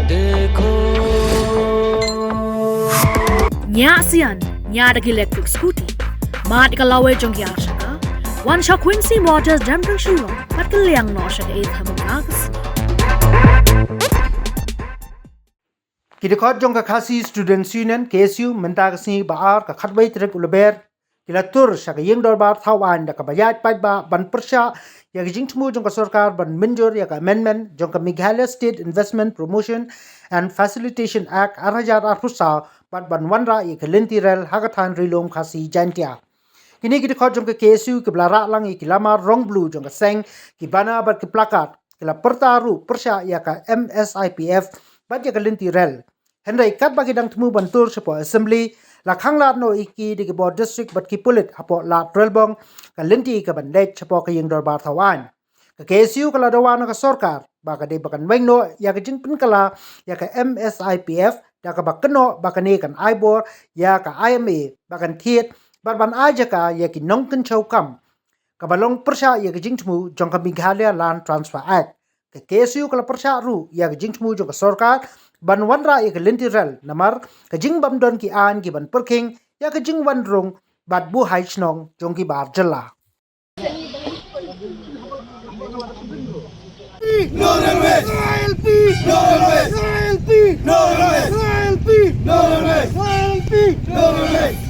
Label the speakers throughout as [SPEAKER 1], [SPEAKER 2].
[SPEAKER 1] Nya sian, nya dagi electric scooty. Mat ikalawe jong ya shaka. One shot Quincy Waters Damping Shillong. Pat kaliang no shaka 8 hamukas.
[SPEAKER 2] Dkhot jong Khasi Students Union KSU mentakasi baar ka khatbai trek ulber kilatur shaka yeng dorbar thawan da ka bayat pat ba ban Pyrshah ya jingtmu jong ka sarkar ban minjor ya ka amendment jong ka Meghalaya State Investment Promotion and Facilitation Act 2008 pat ban wanra ya ka Lynti rel hagathan rilom Khasi Jaintia. Kini Dkhot jong ka KSU ke belara lang ki lamar rong blue jong ka seng ki bana bar ki plakat kila pertaru Pyrshah ya ka Msipf pat ya ka Lynti rel. Henry kat bagi dang temu bantur sepo assembly la Khang lat no iki di Khubor district bat ki Pulit apo lat relbong ka Lynti ka bandej sepo ka yeng dorbar thawan ka KSU kala dawan ka sarkar ba ka de bakan wengno ya ka jing kala ya ka Msipf da ka bakno bakane kan ibor ya ka IMA bakan thiet ban aja ka ya ki nongken chokam ka balong Pyrshah ya ka jing temu jong ka Meghalaya Land Transfer Act ka KSU kala Pyrshah ru ya ka jing temu jong ka sarkar ban wanra ya ka Lynti rel namar ka jing bam don ki an ki ban perking ya ka jing wan rong bat bu hai chnong jong ki bar jylla.
[SPEAKER 3] No railway! ILP! No railway! ILP! No railway! ILP! No railway! ILP! No railway!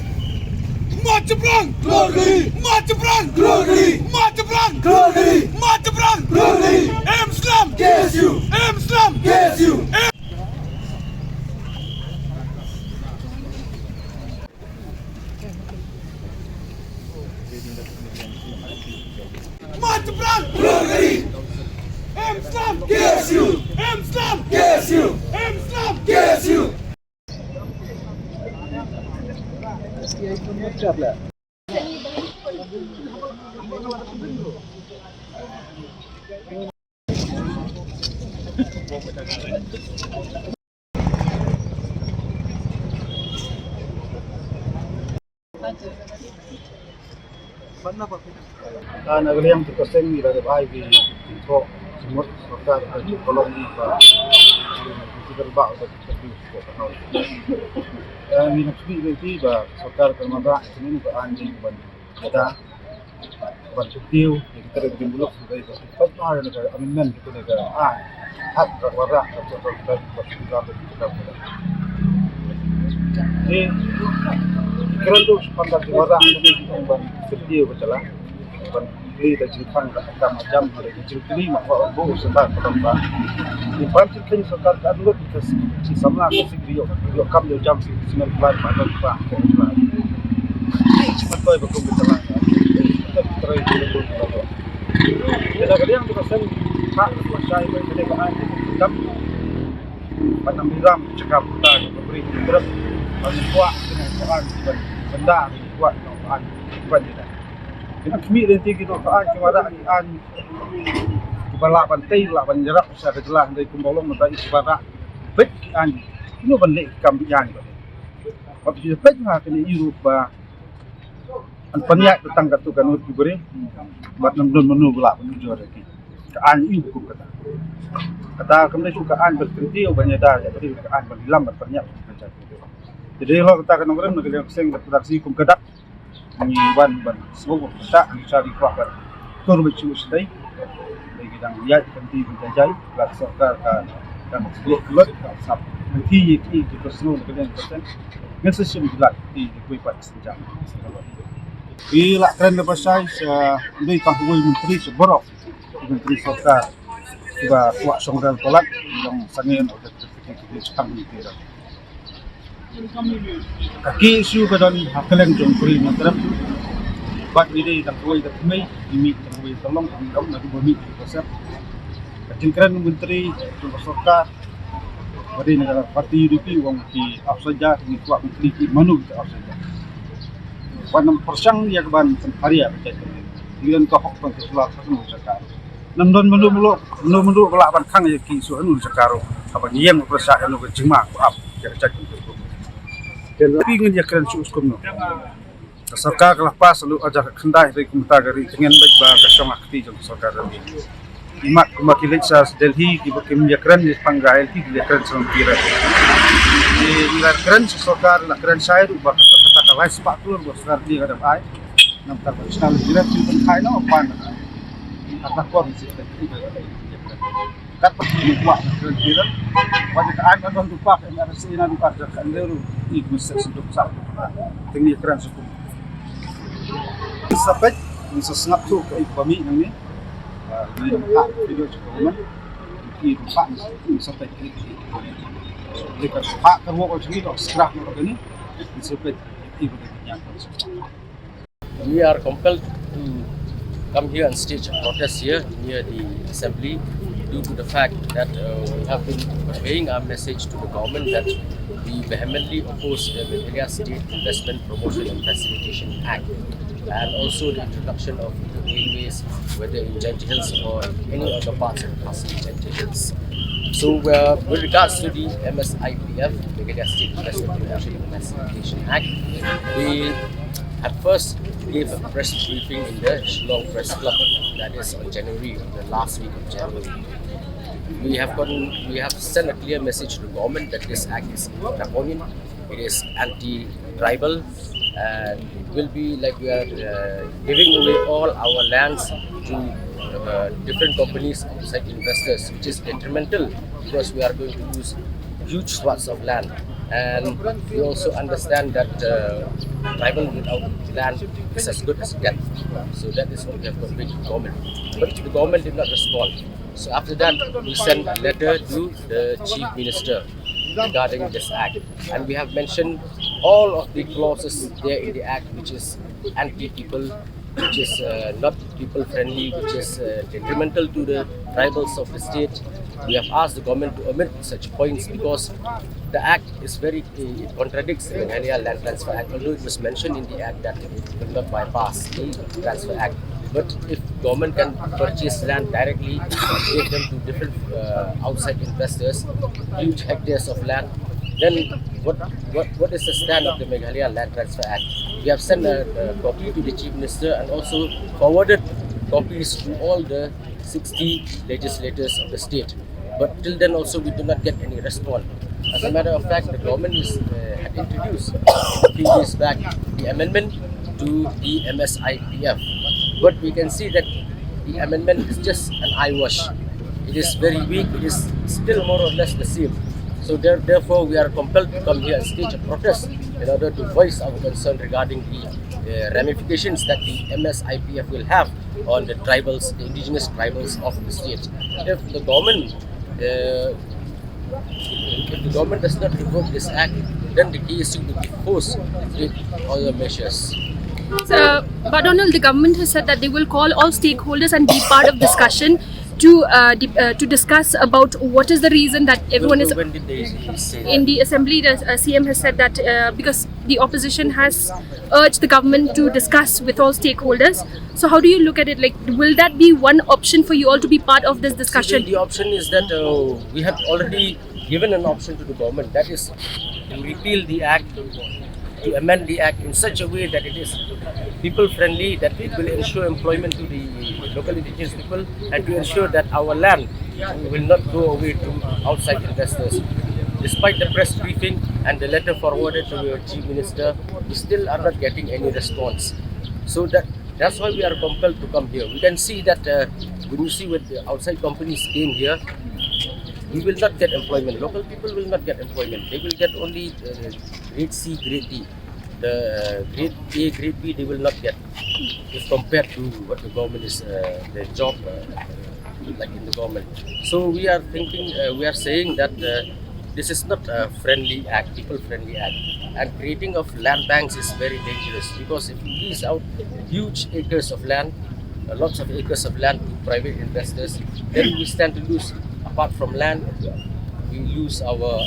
[SPEAKER 3] March Brang! Glory! March Brang! Glory! March Brang! Glory! March Brang! Glory! Slum! KSU! Slum! KSU! March Brang! Glory! Slum! KSU! Slum! KSU! Slum! KSU!
[SPEAKER 4] Nagaliang tukaseng ila ay di Dkhot semut sarkar di kolong ni ba kita ba untuk terus ko ni nak ni ba sarkar kermada ini ba anjing ban kita ban tiu kita ada dimbulok dari pas ada negara amendment itu negara hak warga atau sarkar kita ni kira tu pandang warga ini ban tiu berjalan ban Li da Khang ka macam ada jadi mak bu sebab apa di panci kan sarkar ka dulu si samla ka sigrio yo kam yo jam si sinar plan pada pa cepat boy bekum berjalan kita try dulu kita kalian tu pasal hak pasal ini kan kam panam biram cakap kita beri terus kuat dengan Quran benda kuat Quran bukan tidak. Kita kami Lynti kita kaan kemara an balak pantai la banjarak sa kejelah dari kumbolong mata isbara bet an ino banle kambian ba waktu bet ha kini Eropa an panyak tentang katu kan ut beri bat namdon menu balak menuju lagi kaan iu ku kata kami suka an berhenti banyak dah jadi kaan berhilang banyak jadi kalau kita kan orang negeri sing produksi kum kedak ni ban semua tak cari kuat tur becu sedai bagi dang lihat penting penjajai kelas sarkar kan sebut kelut sab nanti itu semua kalian pesan dengan sesium gelat di kuipat sejam bila keren lepas saya dari pangkuai menteri seborok menteri sarkar tiba kuat songral polat yang sangin atau terfikir Khang itu kaki isu badan hakalan jongkri mantap bat ini tak boleh tak mai ini tak boleh tolong kami nak bumi pasal kecingkran menteri jongkri sarkar dari negara parti UDP wong ki afsaja ni kuat menteri ki manu kita afsaja wanam persang ya ban haria macam dengan kau hok pang kesulat satu sarkar namdon melu pelak ban Khang ya ki su anu sarkar apa yang Pyrshah anu ke jema ku ap ya cak dan ingin ya keren suskum no sarkar kelas pas lalu aja kendai dari kumta gari dengan baik ba ka syong akti jong sarkar ni imat kumakilit sa Delhi kimyakran is panggail ti kimyakran sa tira lakran sa sokar lakran sayur ubah kata kalai sepatur bos ngerti kadang ai nam tak national direction pun kai no pan kata kon si kat buat lakran tira wajib ai kan don tupak ada sina tupak kan leru igus seduk sak tinggi kran suku sampai sesengap tu ke ikbami nang ni video cukup di tempat sampai dekat pak kerwo kalau sini dok scrap kalau ni sampai ibu yang
[SPEAKER 5] We are compelled to come here and stage a protest here near the assembly due to the fact that we have been conveying our message to the government that we vehemently oppose the Meghalaya State Investment Promotion and Facilitation Act and also the introduction of the railways, whether in Jaintia Hills or any other parts of Khasi Jaintia Hills. So with regards to the MSIPF, Meghalaya State Investment Promotion and Facilitation Act, we at first gave a press briefing in the Shillong Press Club, that is on January, the last week of January. We have sent a clear message to the government that this act is draconian, it is anti-tribal, and it will be like we are giving away all our lands to different companies, outside investors, which is detrimental because we are going to lose huge swaths of land. And we also understand that tribal without land is as good as death. So that is what we have conveyed to the government. But the government did not respond. So after that, we sent a letter to the Chief Minister regarding this act. And we have mentioned all of the clauses there in the act which is anti-people, which is not people-friendly, which is detrimental to the tribals of the state. We have asked the government to omit such points because the act is it contradicts the Meghalaya Land Transfer Act, although it was mentioned in the act that it will not bypass the Transfer Act. But if government can purchase land directly and give them to different outside investors, huge hectares of land, then what is the stand of the Meghalaya Land Transfer Act? We have sent a copy to the Chief Minister and also forwarded copies to all the 60 legislators of the state. But till then also we do not get any response. As a matter of fact, the government had introduced a few days back the amendment to the MSIPF. But we can see that the amendment is just an eyewash. It is very weak, it is still more or less the same. So therefore we are compelled to come here and stage a protest in order to voice our concern regarding the ramifications that the MSIPF will have on the tribals, the indigenous tribals of the state. If the government does not revoke this act, then the KSU will be forced to take other measures.
[SPEAKER 6] But Donald, the government has said that they will call all stakeholders and be part of discussion to discuss about what is the reason that everyone is.
[SPEAKER 5] When did they say that?
[SPEAKER 6] In the assembly, the CM has said that because the opposition has urged the government to discuss with all stakeholders. So how do you look at it? Like, will that be one option for you all to be part of this discussion?
[SPEAKER 5] The option is that we have already given an option to the government, that is to repeal the act, to amend the act in such a way that it is people friendly, that it will ensure employment to the local indigenous people and to ensure that our land will not go away to outside investors. Despite the press briefing and the letter forwarded to the Chief Minister, we still are not getting any response. So that's why we are compelled to come here. We can see that when you see when the outside companies came here, we will not get employment. Local people will not get employment. They will get only grade C, grade D. The grade A, grade B, they will not get if compared to what the government is, the job like in the government. So we are thinking, we are saying that this is not a friendly act, people-friendly act. And creating of land banks is very dangerous because if you lease out huge acres of land, lots of acres of land to private investors, then we stand to lose. Apart from land, we lose our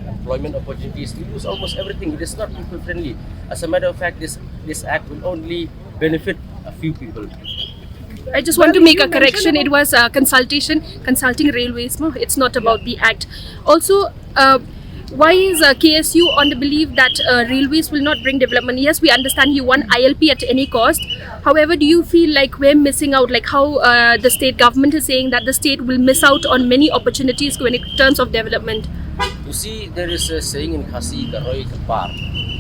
[SPEAKER 5] employment opportunities, we lose almost everything. It is not people friendly. As a matter of fact, this act will only benefit a few people.
[SPEAKER 6] I just want to make a correction. It was consulting railways. It's not about the act. Also, why is KSU on the belief that railways will not bring development? Yes, we understand you want ILP at any cost. However, do you feel like we're missing out, like how the state government is saying that the state will miss out on many opportunities when in terms of development?
[SPEAKER 5] You see, there is a saying in Khasi, Roi ke par,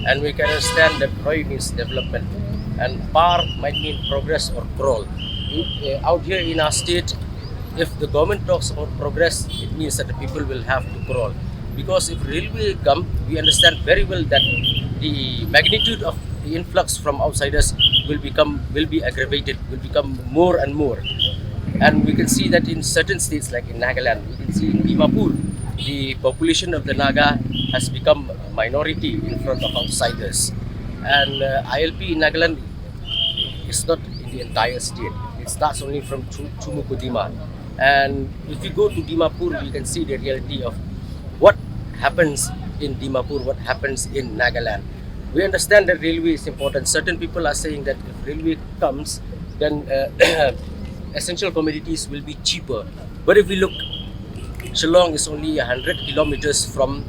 [SPEAKER 5] and we can understand that Roi means development, and par might mean progress or crawl. Out here in our state, if the government talks about progress, it means that the people will have to crawl. Because if railway come, we understand very well that the magnitude of the influx from outsiders will be aggravated, will become more and more. And we can see that in certain states like in Nagaland, we can see in Dimapur, the population of the Naga has become a minority in front of outsiders. And ILP in Nagaland is not in the entire state. It starts only from Chumukudima. And if you go to Dimapur, we can see the reality of what happens in Dimapur, what happens in Nagaland. We understand that railway is important. Certain people are saying that if railway comes, then essential commodities will be cheaper. But if we look, Shillong is only 100 kilometers from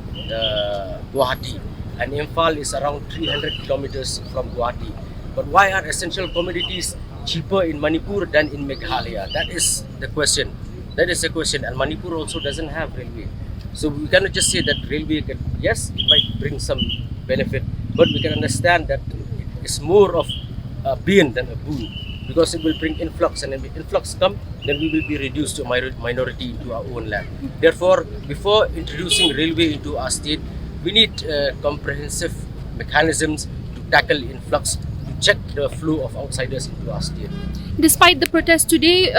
[SPEAKER 5] Guwahati, and Imphal is around 300 kilometers from Guwahati. But why are essential commodities cheaper in Manipur than in Meghalaya? That is the question. That is the question. And Manipur also doesn't have railway. So we cannot just say that railway can, yes, it might bring some benefit, but we can understand that it is more of a bane than a boon, because it will bring influx, and if influx come, then we will be reduced to a minority into our own land. Therefore, before introducing railway into our state, we need comprehensive mechanisms to tackle influx, to check the flow of outsiders into our state.
[SPEAKER 6] Despite the protest today,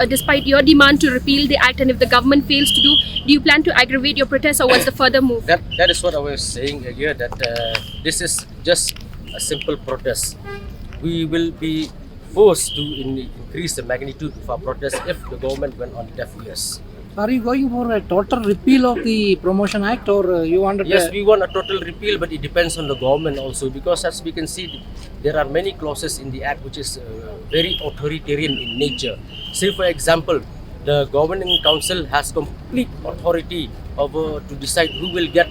[SPEAKER 6] despite your demand to repeal the act, and if the government fails to do you plan to aggravate your protest, or what's the further move?
[SPEAKER 5] That is what I was saying earlier, that this is just a simple protest. We will be forced to increase the magnitude of our protest if the government went on deaf ears.
[SPEAKER 7] Are you going for a total repeal of the Promotion Act, or you wanted?
[SPEAKER 5] Yes, we want a total repeal, but it depends on the government also, because as we can see, there are many clauses in the act which is very authoritarian in nature. Say, for example, the governing council has complete authority over to decide who will get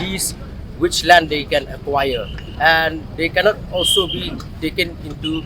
[SPEAKER 5] lease, which land they can acquire, and they cannot also be taken into